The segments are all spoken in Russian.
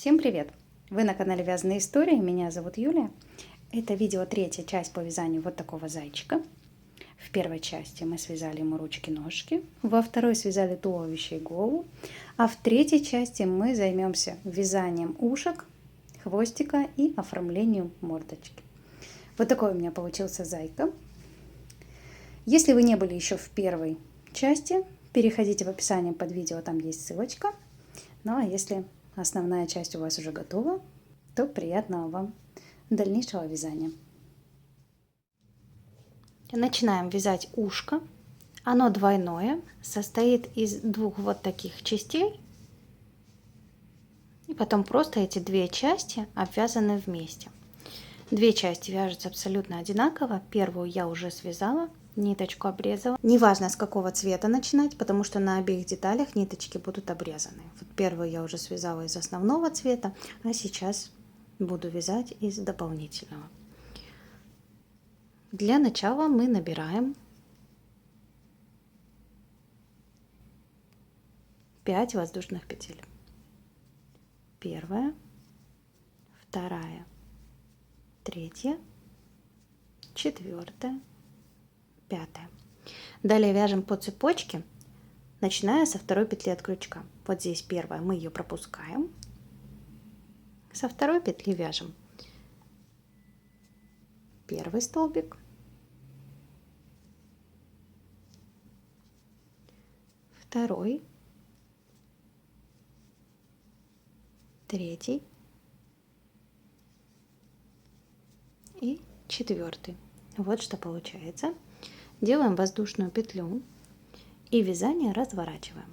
Всем привет! Вы на канале Вязаные истории, меня зовут Юлия. Это видео третья часть по вязанию вот такого зайчика. В первой части мы связали ему ручки-ножки, во второй связали туловище и голову, а в третьей части мы займемся вязанием ушек, хвостика и оформлением мордочки. Вот такой у меня получился зайка. Если вы не были еще в первой части, переходите в описание под видео, там есть ссылочка. Ну а если основная часть у вас уже готова, то приятного вам дальнейшего вязания. Начинаем вязать ушко. Оно двойное, состоит из двух вот таких частей. И потом просто эти две части обвязаны вместе. Две части вяжутся абсолютно одинаково. Первую я уже связала, ниточку обрезала. Неважно, с какого цвета начинать, потому что на обеих деталях ниточки будут обрезаны. Вот первую я уже связала из основного цвета, а сейчас буду вязать из дополнительного. Для начала мы набираем 5 воздушных петель. Первая, вторая, третья, четвертая, пятая. Далее вяжем по цепочке, начиная со второй петли от крючка. Вот здесь первая, мы ее пропускаем. Со второй петли вяжем первый столбик, второй, третий и четвертый. Вот что получается. Делаем воздушную петлю и вязание разворачиваем.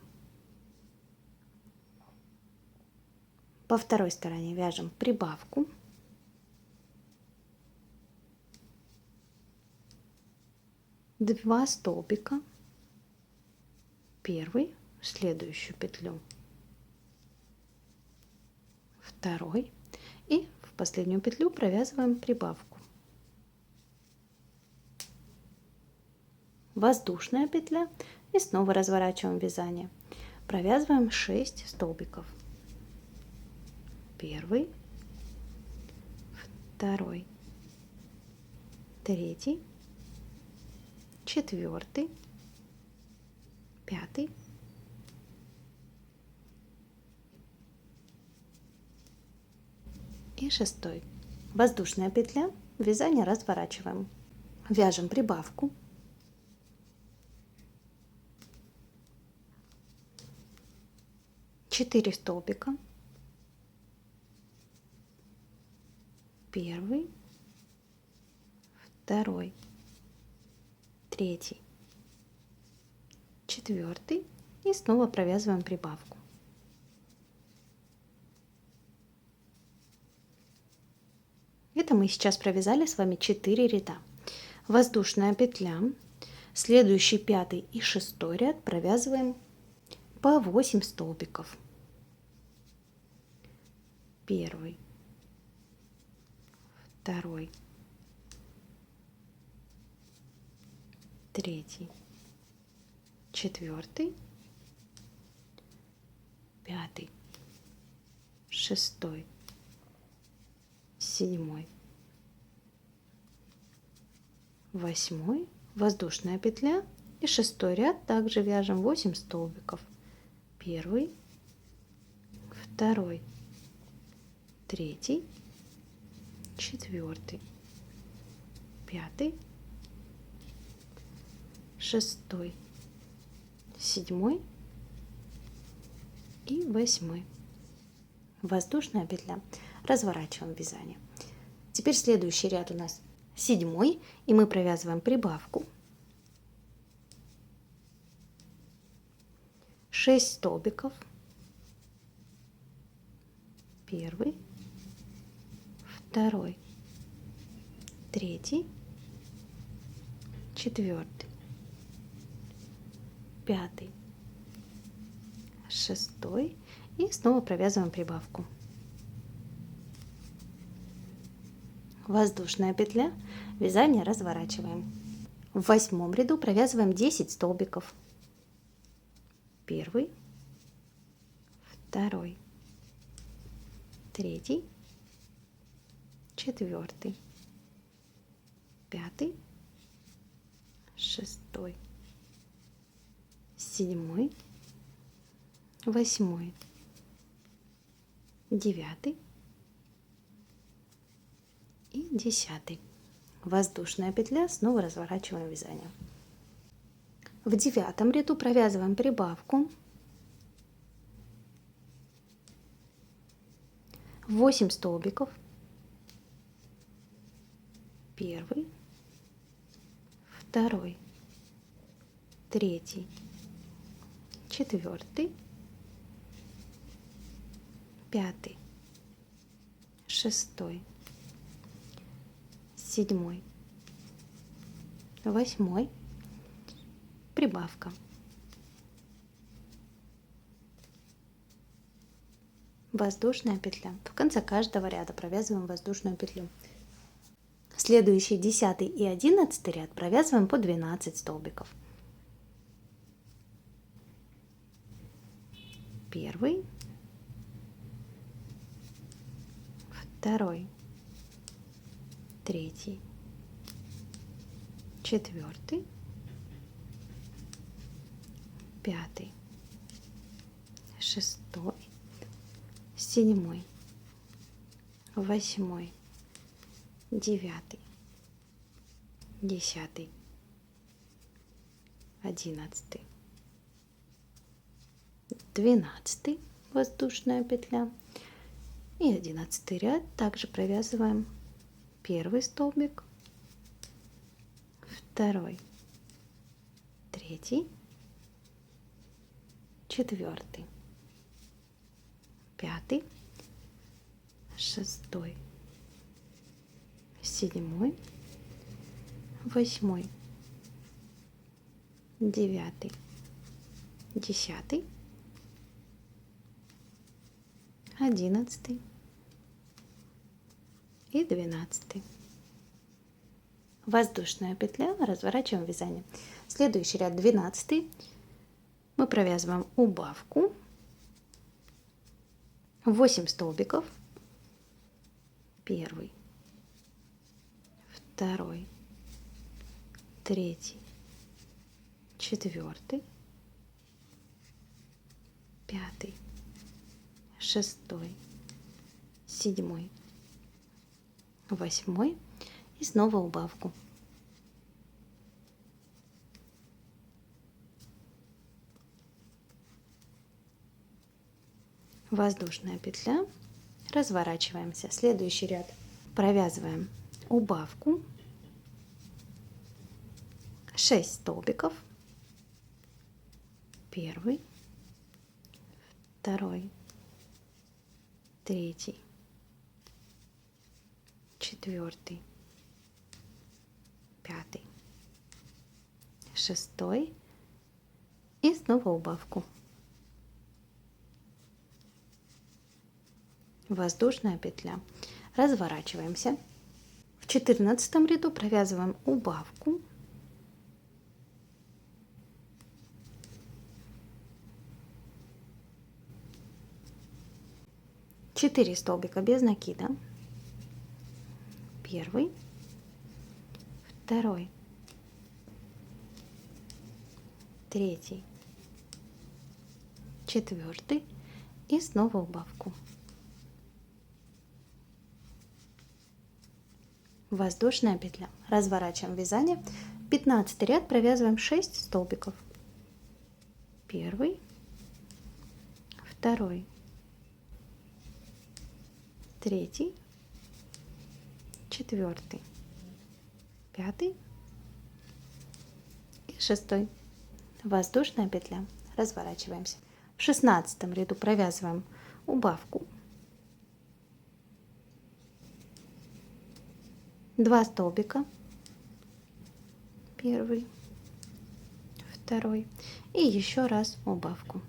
По второй стороне вяжем прибавку. Два столбика. Первый в следующую петлю. Второй. И в последнюю петлю провязываем прибавку. Воздушная петля и снова разворачиваем вязание. Провязываем 6 столбиков. Первый, второй, третий, четвертый, пятый и шестой. Воздушная петля, вязание разворачиваем. Вяжем прибавку. Четыре столбика. Первый, второй, третий, четвертый и снова провязываем прибавку. Это мы сейчас провязали с вами 4 ряда. Воздушная петля, следующий пятый и шестой ряд провязываем по 8 столбиков. Первый, второй, третий, четвертый, пятый, шестой, седьмой, восьмой, воздушная петля и шестой ряд также вяжем 8 столбиков. Первый, второй, третий, четвертый, пятый, шестой, седьмой и восьмой. Воздушная петля. Разворачиваем вязание. Теперь следующий ряд у нас седьмой, и мы провязываем прибавку. 6 столбиков. Первый, второй, третий, четвертый, пятый, шестой и снова провязываем прибавку. Воздушная петля, вязание разворачиваем. В 8 ряду провязываем 10 столбиков. Первый, второй, третий, четвертый, пятый, шестой, седьмой, восьмой, девятый и 10. Воздушная петля, снова разворачиваем вязание. В 9 ряду провязываем прибавку. 8 столбиков. Первый, второй, третий, четвертый, пятый, шестой, седьмой, восьмой, прибавка. Воздушная петля. В конце каждого ряда провязываем воздушную петлю. Следующий 10 и 11 ряд провязываем по 12 столбиков. Первый, второй, третий, четвертый, пятый, шестой, седьмой, восьмой, девятый, 10, 11, 12 воздушная петля и 11 ряд. Также провязываем первый столбик, второй, третий, четвертый, пятый, шестой, седьмой, восьмой, девятый, 10, 11 и 12. Воздушная петля, разворачиваем вязание. Следующий ряд 12. Мы провязываем убавку. 8 столбиков. Первый, второй, третий, четвертый, пятый, шестой, седьмой, восьмой и снова убавку. Воздушная петля, разворачиваемся. Следующий ряд провязываем убавку, 6 столбиков, первый, второй, третий, четвертый, пятый, шестой и снова убавку. Воздушная петля. Разворачиваемся. В 14 ряду провязываем убавку. Четыре столбика без накида. Первый, второй, третий, четвертый и снова убавку. Воздушная петля. Разворачиваем вязание. 15 ряд провязываем 6 столбиков. Первый, второй, третий, четвертый, пятый и шестой. Воздушная петля. Разворачиваемся. В 16 ряду провязываем убавку. 2 столбика, первый, второй и еще раз убавку.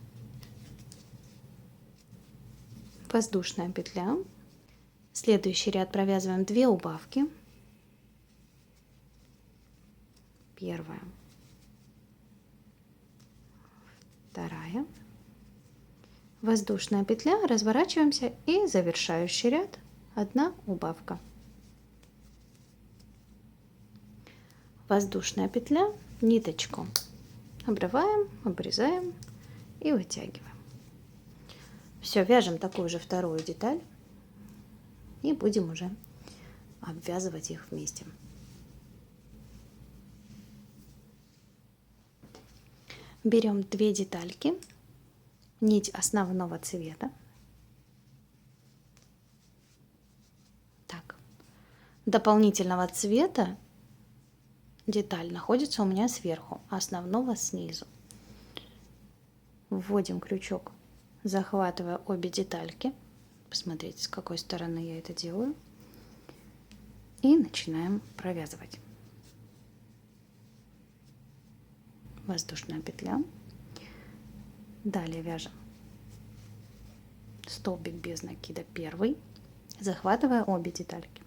Воздушная петля. Следующий ряд провязываем 2 убавки. Первая, вторая, Воздушная петля, разворачиваемся и завершающий ряд 1 убавка. Воздушная петля, ниточку обрываем, обрезаем и вытягиваем. Все, вяжем такую же вторую деталь и будем уже обвязывать их вместе. Берем 2 детальки, нить основного цвета. Так. Дополнительного цвета деталь находится у меня сверху, а основного снизу. Вводим крючок, захватывая обе детальки. Посмотрите, с какой стороны я это делаю. И начинаем провязывать. Воздушная петля. Далее вяжем столбик без накида первый, захватывая обе детальки.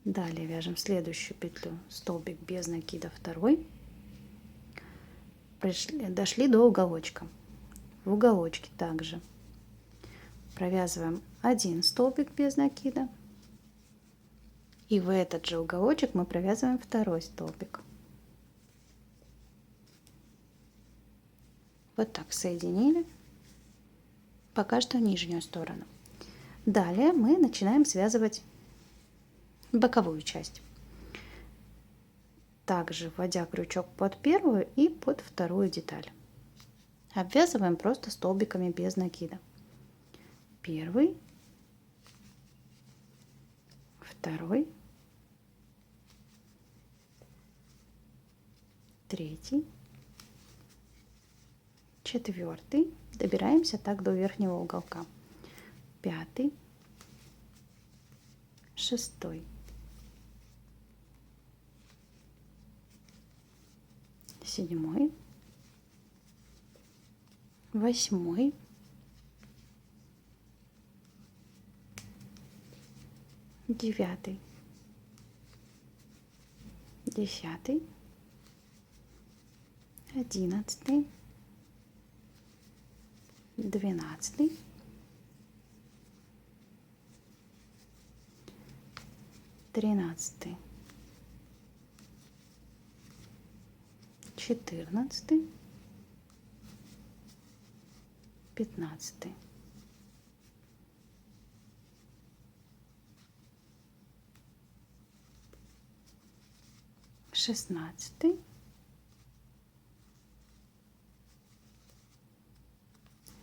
Далее вяжем следующую петлю, столбик без накида второй. Дошли до уголочка. В уголочке также провязываем 1 столбик без накида. И в этот же уголочек мы провязываем 2 столбик. Вот так соединили. Пока что нижнюю сторону. Далее мы начинаем связывать боковую часть. Также вводя крючок под первую и под вторую деталь. Обвязываем просто столбиками без накида. Первый, второй, третий, четвертый. Добираемся так до верхнего уголка. 5, 6, 7, 8, 9, 10, 11, 12, 13, 14, 15, 16,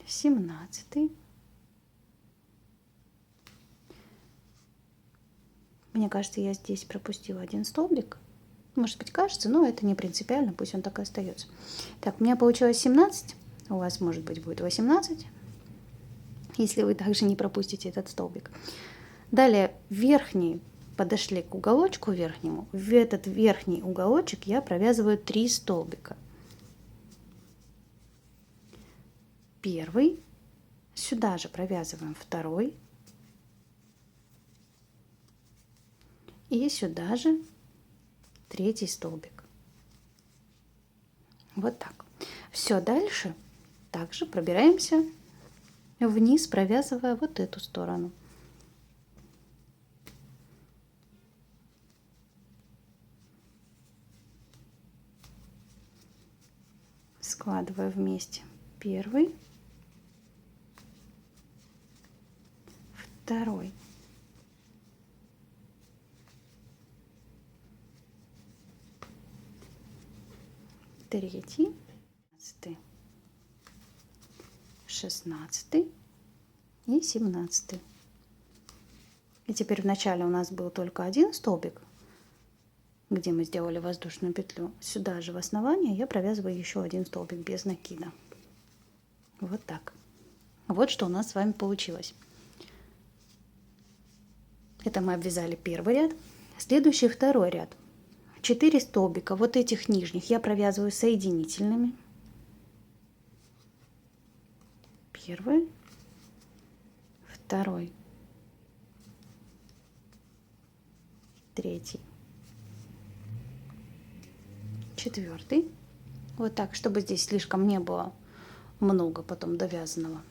17. Мне кажется, я здесь пропустила 1 столбик. Может быть, кажется, но это не принципиально, пусть он так и остается. Так, у меня получилось 17, у вас, может быть, будет 18, если вы также не пропустите этот столбик. Далее верхний, подошли к уголочку верхнему, в этот верхний уголочек я провязываю 3 столбика. Первый, сюда же провязываем второй, и сюда же 3 столбик. Вот так. Все, дальше также пробираемся вниз, провязывая вот эту сторону. Складывая вместе первый, второй, третий, 16 и 17. И теперь вначале у нас был только 1 столбик, где мы сделали воздушную петлю. Сюда же в основание я провязываю еще 1 столбик без накида. Вот так. Вот что у нас с вами получилось. Это мы обвязали первый ряд. Следующий второй ряд. 4 столбика вот этих нижних я провязываю соединительными. Первый, второй, третий, четвертый. Вот так, чтобы здесь слишком не было много потом довязанного.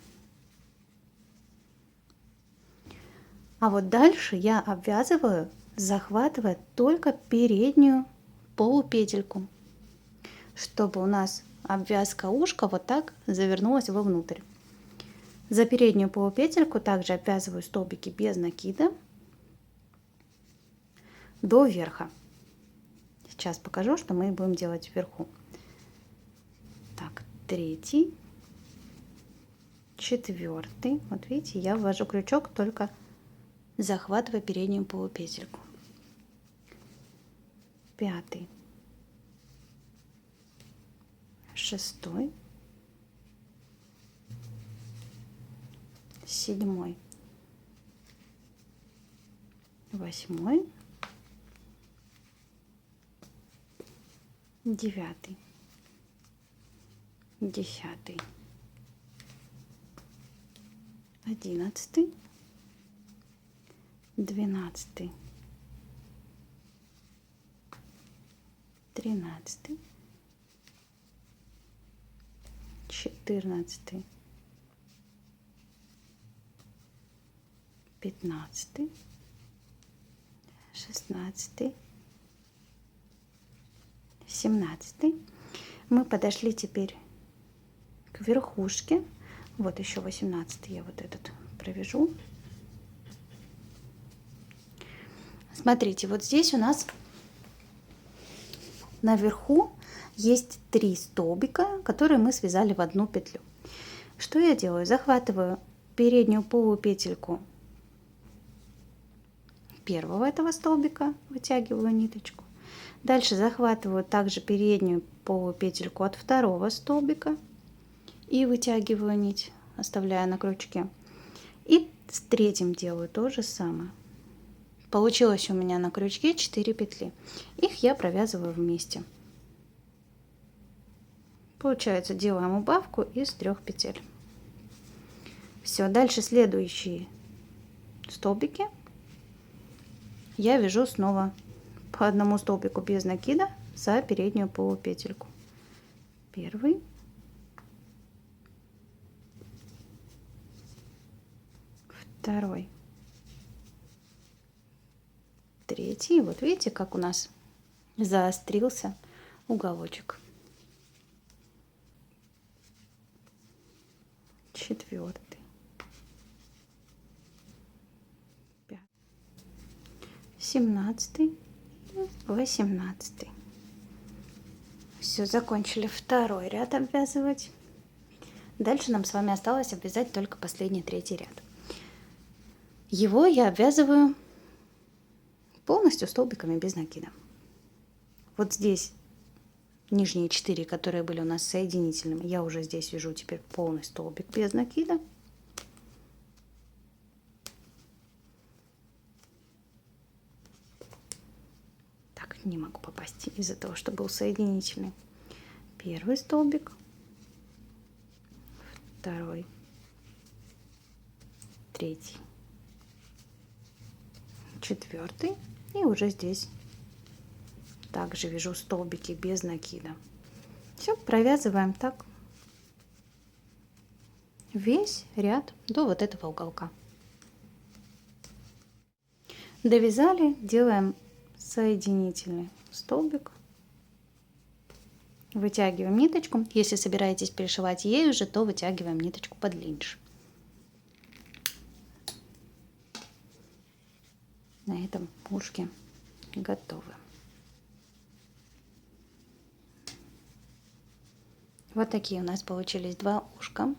А вот дальше я обвязываю, захватывая только переднюю полупетельку, чтобы у нас обвязка ушка вот так завернулась вовнутрь. За переднюю полупетельку также обвязываю столбики без накида до верха. Сейчас покажу, что мы будем делать вверху. Так, третий, четвертый. Вот видите, я ввожу крючок, только захватывая переднюю полупетельку. Пятый, шестой, седьмой, восьмой, девятый, десятый, одиннадцатый, двенадцатый, тринадцатый, четырнадцатый, пятнадцатый, шестнадцатый, 17. Мы подошли теперь к верхушке. Вот еще 18 я вот этот провяжу. Смотрите, вот здесь у нас наверху есть 3 столбика, которые мы связали в одну петлю. Что я делаю? Захватываю переднюю полупетельку первого этого столбика, вытягиваю ниточку. Дальше захватываю также переднюю полупетельку от второго столбика и вытягиваю нить, оставляя на крючке. И с третьим делаю то же самое. Получилось у меня на крючке 4 петли. Их я провязываю вместе. Получается, делаем убавку из 3 петель. Все, дальше следующие столбики я вяжу снова по одному столбику без накида за переднюю полупетельку. Первый, второй, третий. Вот видите, как у нас заострился уголочек. Четвертый, 17, 18. Все, закончили второй ряд обвязывать. Дальше нам с вами осталось обвязать только последний 3-й ряд. Его я обвязываю полностью столбиками без накида. Вот здесь нижние 4, которые были у нас соединительными, я уже здесь вяжу теперь полный столбик без накида. Не могу попасть из-за того, что был соединительный. Первый столбик, второй, третий, четвертый, и уже здесь также вяжу столбики без накида. Все, провязываем так весь ряд до вот этого уголка. Довязали, делаем соединительный столбик, вытягиваем ниточку. Если собираетесь перешивать ею же, то вытягиваем ниточку подлиннее. На этом ушки готовы. Вот такие у нас получились 2 ушка.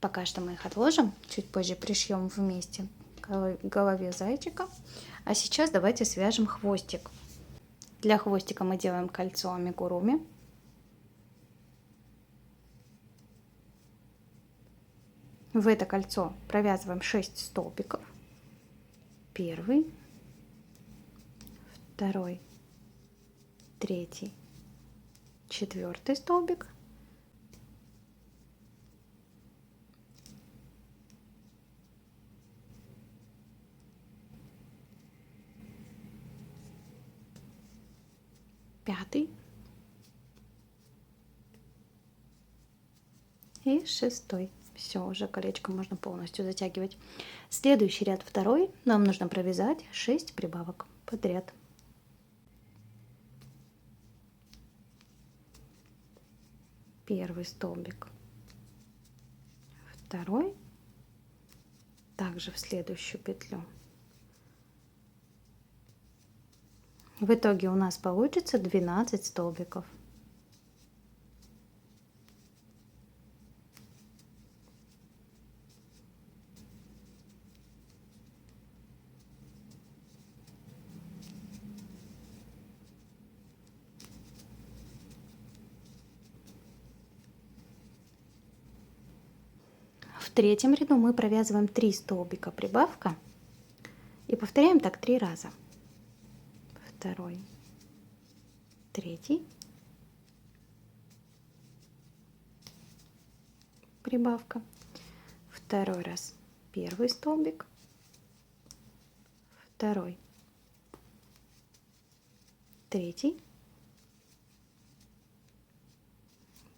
Пока что мы их отложим, чуть позже пришьем вместе к голове зайчика. А сейчас давайте свяжем хвостик. Для хвостика мы делаем кольцо амигуруми. В это кольцо провязываем 6 столбиков. Первый, второй, третий, четвертый столбик. Пятый и 6. Все, уже колечко можно полностью затягивать. Следующий ряд второй. Нам нужно провязать 6 прибавок подряд. Первый столбик, второй, также в следующую петлю. В итоге у нас получится 12 столбиков. В третьем ряду мы провязываем 3 столбика прибавка и повторяем так 3 раза. Второй, третий, прибавка, второй раз первый столбик, второй, третий,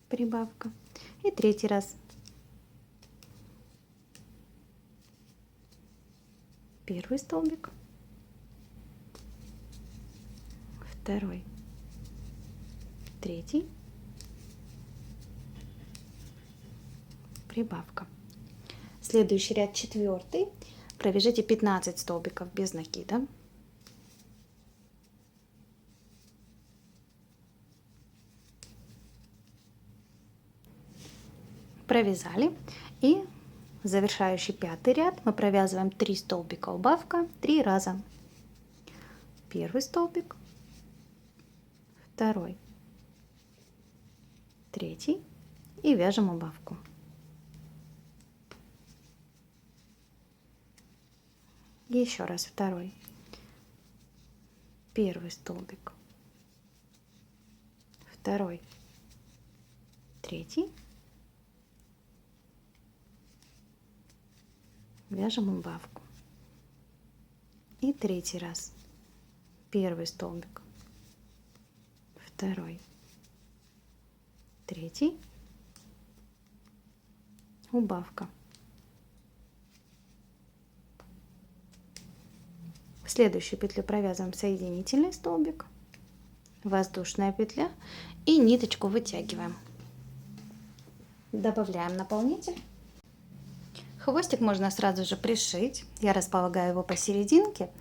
прибавка и третий раз первый столбик, второй, третий, прибавка. Следующий ряд четвертый. Провяжите 15 столбиков без накида. Провязали. И завершающий пятый ряд мы провязываем 3 столбика убавка 3 раза. Первый столбик, второй, третий и вяжем убавку. Еще раз второй, первый столбик, второй, третий, вяжем убавку. И третий раз, первый столбик, второй, третий, убавка. В следующую петлю провязываем соединительный столбик, воздушная петля и ниточку вытягиваем. Добавляем наполнитель. Хвостик можно сразу же пришить. Я располагаю его посерединке,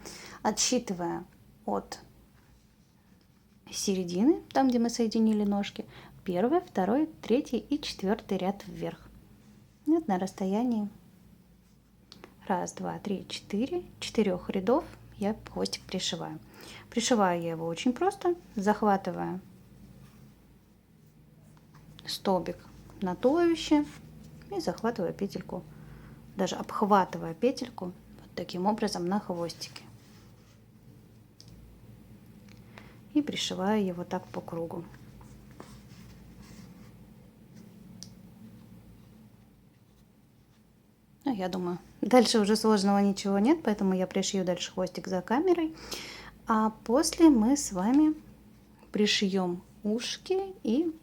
отсчитывая от середины, там где мы соединили ножки, первый, второй, третий и четвертый ряд вверх. Вот на расстоянии 1, 2, 3, 4, 4 рядов я хвостик пришиваю. Пришиваю я его очень просто, захватывая столбик на туловище и захватывая петельку, даже обхватывая петельку вот таким образом на хвостике. И пришиваю его так по кругу. Ну, я думаю, дальше уже сложного ничего нет, поэтому я пришью дальше хвостик за камерой. А после мы с вами пришьем ушки и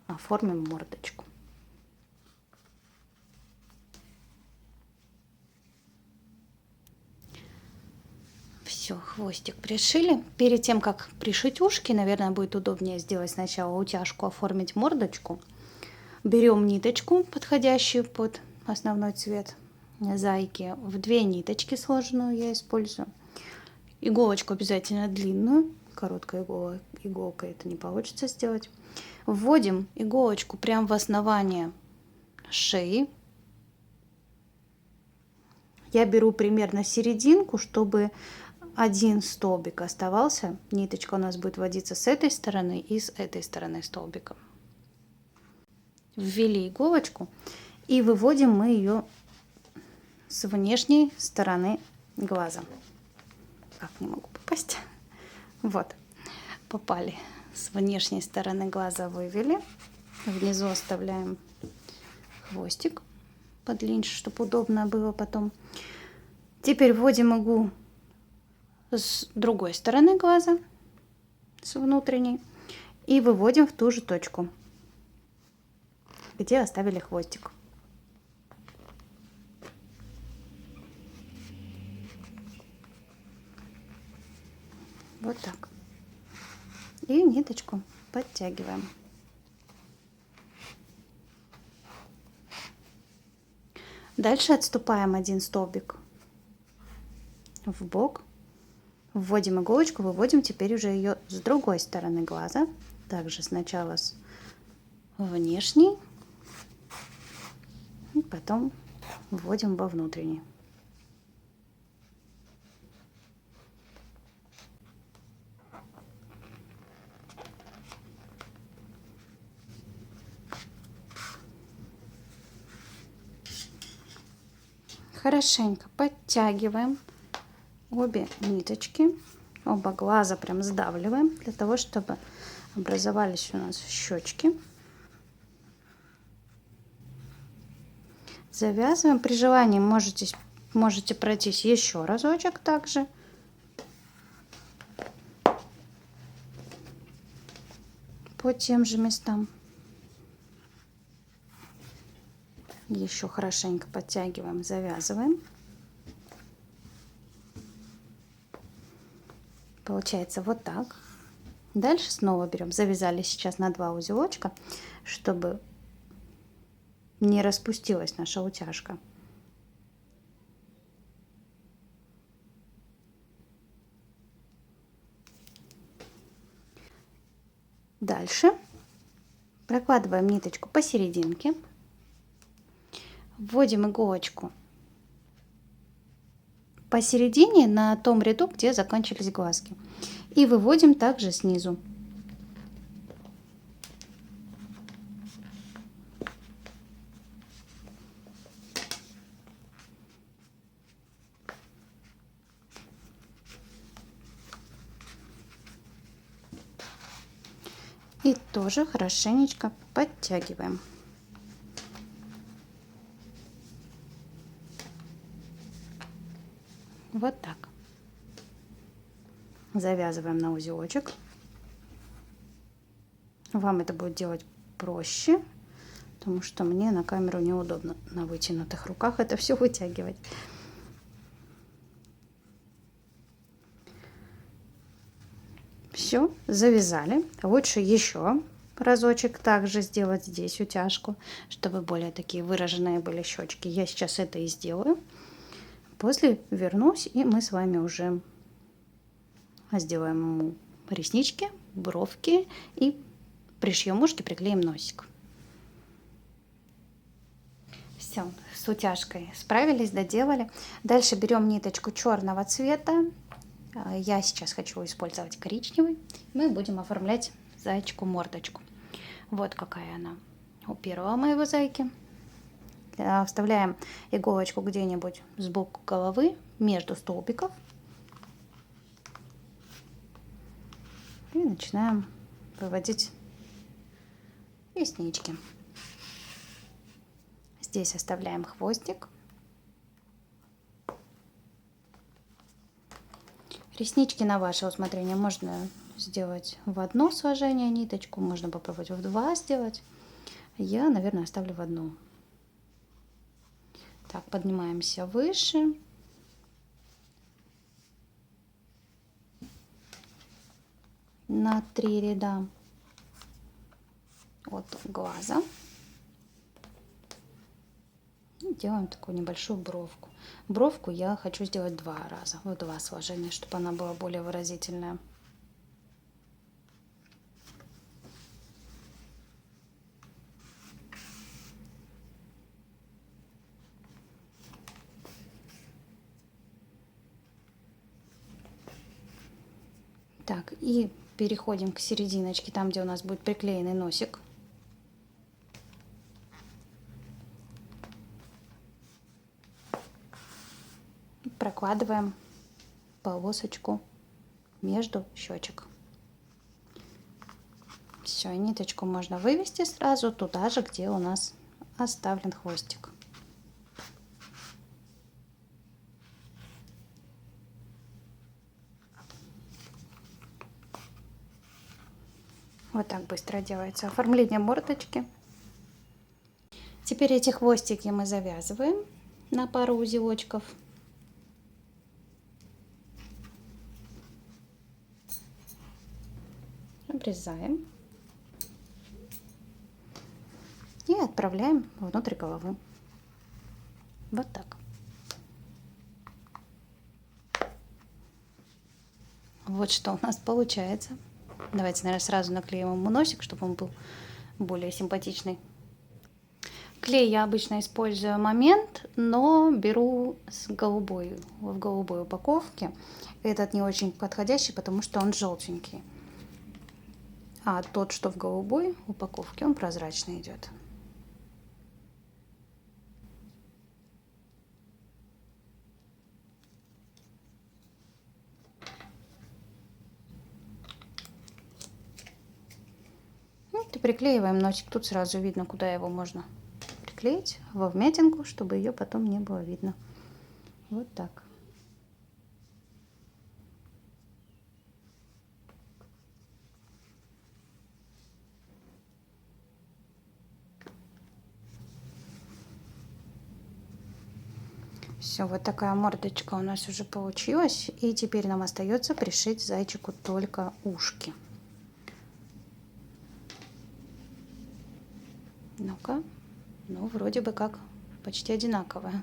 оформим мордочку. Все, хвостик пришили. Перед тем, как пришить ушки, наверное, будет удобнее сделать сначала утяжку, оформить мордочку. Берем ниточку, подходящую под основной цвет зайки. В 2 ниточки сложенную я использую. Иголочку обязательно длинную. Короткой иголкой это не получится сделать. Вводим иголочку прямо в основание шеи. Я беру примерно серединку, чтобы один столбик оставался. Ниточка у нас будет вводиться с этой стороны и с этой стороны столбика. Ввели иголочку и выводим мы ее с внешней стороны глаза. Как не могу попасть? Вот, попали. С внешней стороны глаза вывели. Внизу оставляем хвостик подлиннее, чтобы удобно было потом. Теперь вводим иглу с другой стороны глаза, с внутренней, и выводим в ту же точку, где оставили хвостик. Вот так. И ниточку подтягиваем. Дальше отступаем один столбик в бок, вводим иголочку, выводим теперь уже ее с другой стороны глаза. Также сначала с внешней, и потом вводим во внутренний. Хорошенько подтягиваем обе ниточки, оба глаза прям сдавливаем, для того, чтобы образовались у нас щечки. Завязываем. При желании можете пройтись еще разочек также. По тем же местам. Еще хорошенько подтягиваем, завязываем. Получается вот так. Дальше снова берем, завязали сейчас на 2 узелочка, чтобы не распустилась наша утяжка. Дальше прокладываем ниточку посерединке, вводим иголочку посередине на том ряду, где закончились глазки, и выводим также снизу. И тоже хорошенечко подтягиваем. Вот так. Завязываем на узелочек. Вам это будет делать проще, потому что мне на камеру неудобно на вытянутых руках это все вытягивать. Все, завязали. Лучше еще разочек также сделать здесь утяжку, чтобы более такие выраженные были щечки. Я сейчас это и сделаю. После вернусь, и мы с вами уже сделаем ему реснички, бровки и пришьем ушки, приклеим носик. Все, с утяжкой справились, доделали. Дальше берем ниточку черного цвета. Я сейчас хочу использовать коричневый. Мы будем оформлять зайчику мордочку. Вот какая она у первого моего зайки. Вставляем иголочку где-нибудь сбоку головы, между столбиков. И начинаем выводить реснички. Здесь оставляем хвостик. Реснички на ваше усмотрение можно сделать в одно сложение ниточку, можно попробовать в 2 сделать. Я, наверное, оставлю в одну. Так, поднимаемся выше. На 3 ряда от глаза. И делаем такую небольшую бровку. Бровку я хочу сделать 2 раза, в 2 сложения, чтобы она была более выразительная. Так, и переходим к серединочке, там, где у нас будет приклеенный носик. Прокладываем полосочку между щечек. Все, ниточку можно вывести сразу туда же, где у нас оставлен хвостик. Вот так быстро делается оформление мордочки. Теперь эти хвостики мы завязываем на пару узелочков. обрезаем и отправляем внутрь головы. Вот так. Вот что у нас получается. Давайте, наверное, сразу наклеим ему носик, чтобы он был более симпатичный. Клей я обычно использую Момент, но беру в голубой упаковке. Этот не очень подходящий, потому что он желтенький. А тот, что в голубой упаковке, он прозрачный идет. Вот и приклеиваем носик. Тут сразу видно, куда его можно приклеить, во вмятинку, чтобы ее потом не было видно. Вот так. Все, вот такая мордочка у нас уже получилась. И теперь нам остается пришить зайчику только ушки. Ну-ка. Ну, вроде бы как почти одинаковая.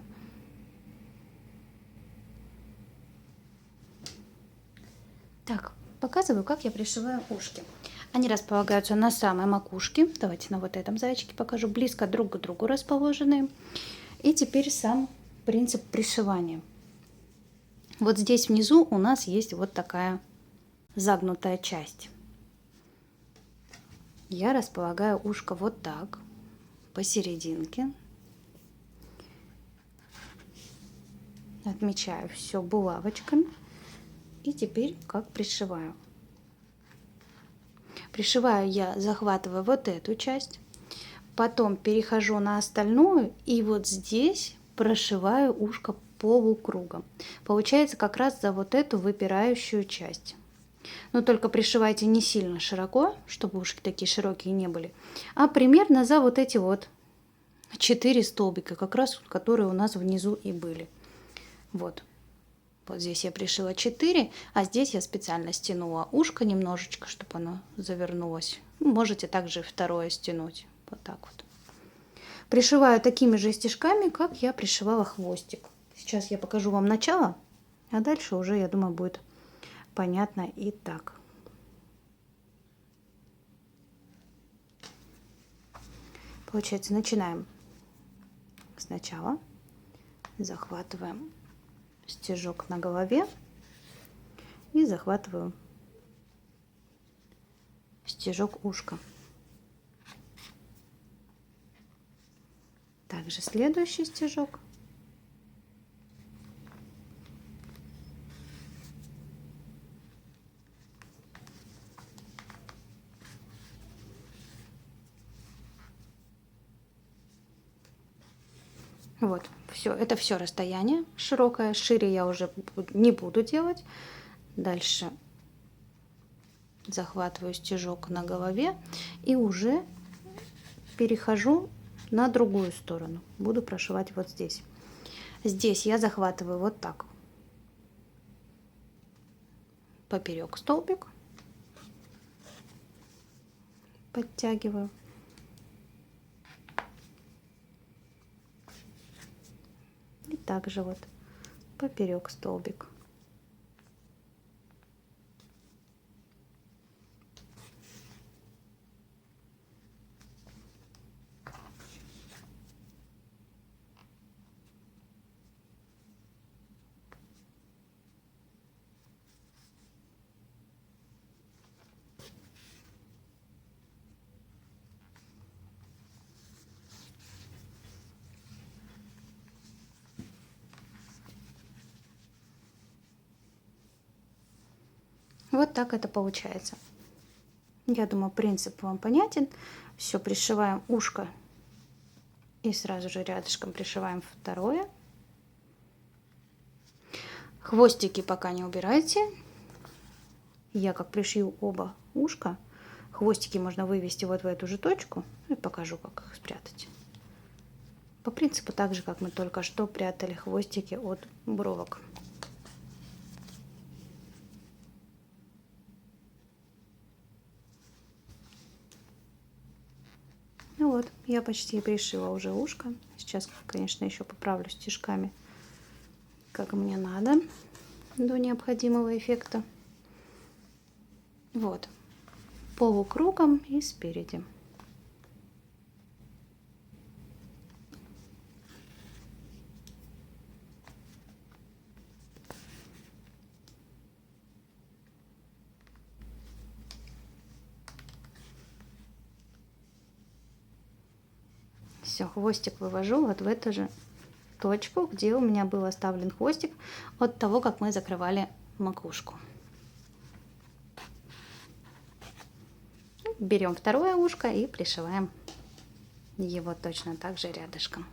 Так, показываю, как я пришиваю ушки. Они располагаются на самой макушке. Давайте на вот этом зайчике покажу. Близко друг к другу расположенные. И теперь сам принцип пришивания. Вот здесь внизу у нас есть вот такая загнутая часть. Я располагаю ушко вот так, посерединке. Отмечаю все булавочками. И теперь как пришиваю. Пришиваю я, захватываю вот эту часть. Потом перехожу на остальную. И вот здесь прошиваю ушко полукругом. Получается как раз за вот эту выпирающую часть. Но только пришивайте не сильно широко, чтобы ушки такие широкие не были. А примерно за вот эти вот 4 столбика, как раз которые у нас внизу и были. Вот. Вот здесь я пришила 4, а здесь я специально стянула ушко немножечко, чтобы оно завернулось. Можете также второе стянуть. Вот так вот. Пришиваю такими же стежками, как я пришивала хвостик. Сейчас я покажу вам начало, а дальше уже, я думаю, будет понятно и так. Получается, начинаем сначала. Захватываем стежок на голове и захватываю стежок ушка. Также следующий стежок. Вот, все, это все расстояние широкое, шире я уже не буду делать. Дальше захватываю стежок на голове и уже перехожу на другую сторону. Буду прошивать вот здесь. Здесь я захватываю вот так. Поперек столбик. Подтягиваю. И также вот поперек столбик. Вот так это получается. Я думаю, принцип вам понятен. Все, пришиваем ушко и сразу же рядышком пришиваем второе. Хвостики пока не убирайте. Я как пришью оба ушка, хвостики можно вывести вот в эту же точку и покажу, как их спрятать. По принципу так же, как мы только что прятали хвостики от бровок. Вот, я почти пришила уже ушко. Сейчас, конечно, еще поправлю стежками, как мне надо, до необходимого эффекта. Вот, полукругом и спереди. Все, хвостик вывожу вот в эту же точку, где у меня был оставлен хвостик от того, как мы закрывали макушку. Берем второе ушко и пришиваем его точно так же рядышком.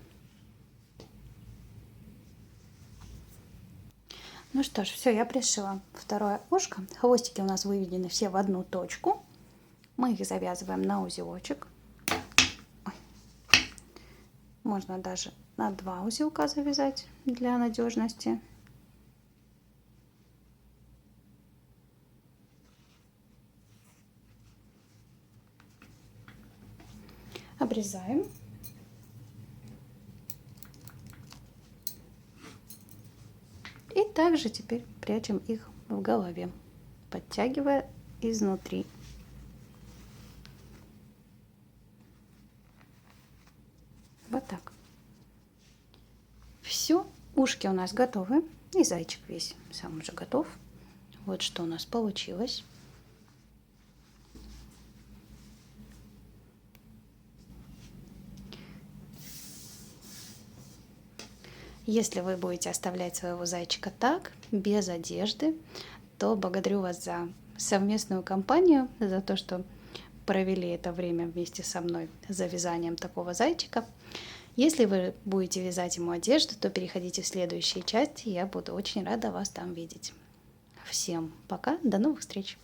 Ну что ж, все, я пришила второе ушко. Хвостики у нас выведены все в одну точку. Мы их завязываем на узелочек. Ой. Можно даже на 2 узелка завязать для надежности. Обрезаем. И также теперь прячем их в голове, подтягивая изнутри. Вот так. Все, ушки у нас готовы. И зайчик весь сам уже готов. Вот что у нас получилось. Если вы будете оставлять своего зайчика так, без одежды, то благодарю вас за совместную компанию, за то, что провели это время вместе со мной за вязанием такого зайчика. Если вы будете вязать ему одежду, то переходите в следующие части, я буду очень рада вас там видеть. Всем пока, до новых встреч!